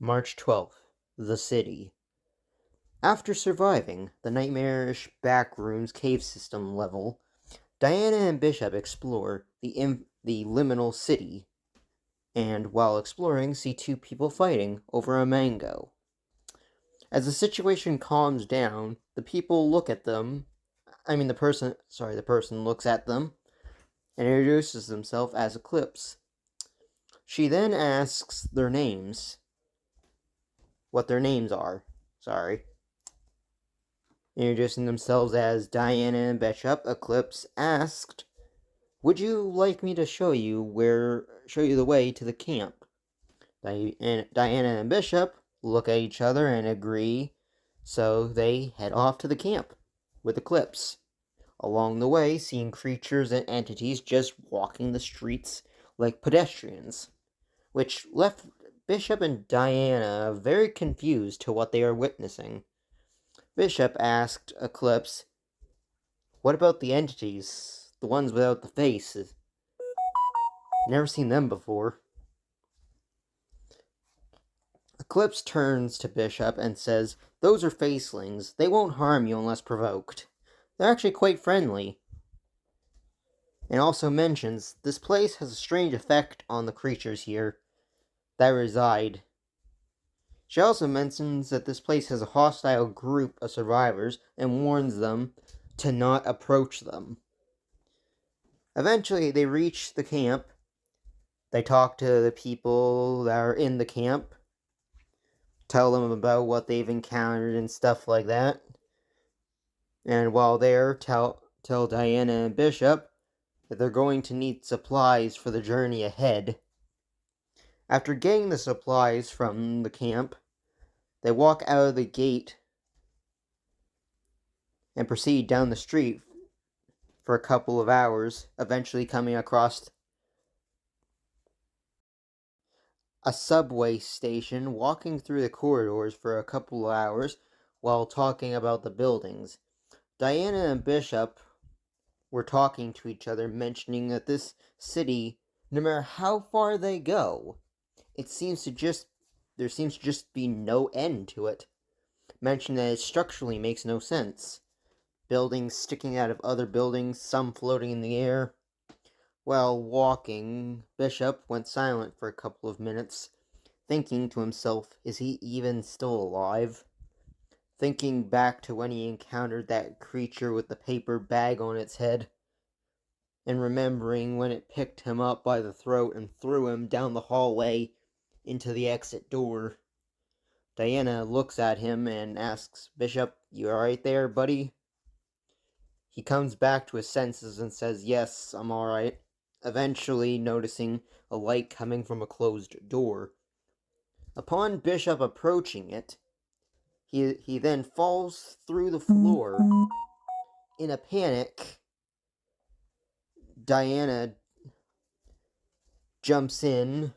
March 12th. The City. After surviving the nightmarish backrooms cave system level, Diana and Bishop explore the liminal city, and while exploring, see two people fighting over a mango. As the situation calms down, the people look at them. The person looks at them and introduces themselves as Eclipse. She then asks what their names are. Introducing themselves as Diana and Bishop, Eclipse asked, "Would you like me to show you the way to the camp?" Diana and Bishop look at each other and agree, so they head off to the camp with Eclipse. Along the way, seeing creatures and entities just walking the streets like pedestrians, which left Bishop and Diana very confused to what they are witnessing. Bishop asked Eclipse, "What about the entities? The ones without the faces? Never seen them before." Eclipse turns to Bishop and says, "Those are facelings. They won't harm you unless provoked. They're actually quite friendly." And also mentions, "This place has a strange effect on the creatures here that reside." She also mentions that this place has a hostile group of survivors and warns them to not approach them. Eventually, they reach the camp. They talk to the people that are in the camp, tell them about what they've encountered and stuff like that. And while there, tell Diana and Bishop that they're going to need supplies for the journey ahead. After getting the supplies from the camp, they walk out of the gate and proceed down the street for a couple of hours, eventually coming across a subway station, walking through the corridors for a couple of hours while talking about the buildings. Diana and Bishop were talking to each other, mentioning that this city, no matter how far they go, there seems to just be no end to it. Mentioning that it structurally makes no sense. Buildings sticking out of other buildings, some floating in the air. While walking, Bishop went silent for a couple of minutes, thinking to himself, is he even still alive? Thinking back to when he encountered that creature with the paper bag on its head, and remembering when it picked him up by the throat and threw him down the hallway into the exit door. Diana looks at him and asks, "Bishop, you alright there, buddy?" He comes back to his senses and says, "Yes, I'm alright," eventually noticing a light coming from a closed door. Upon Bishop approaching it, he then falls through the floor. In a panic, Diana jumps in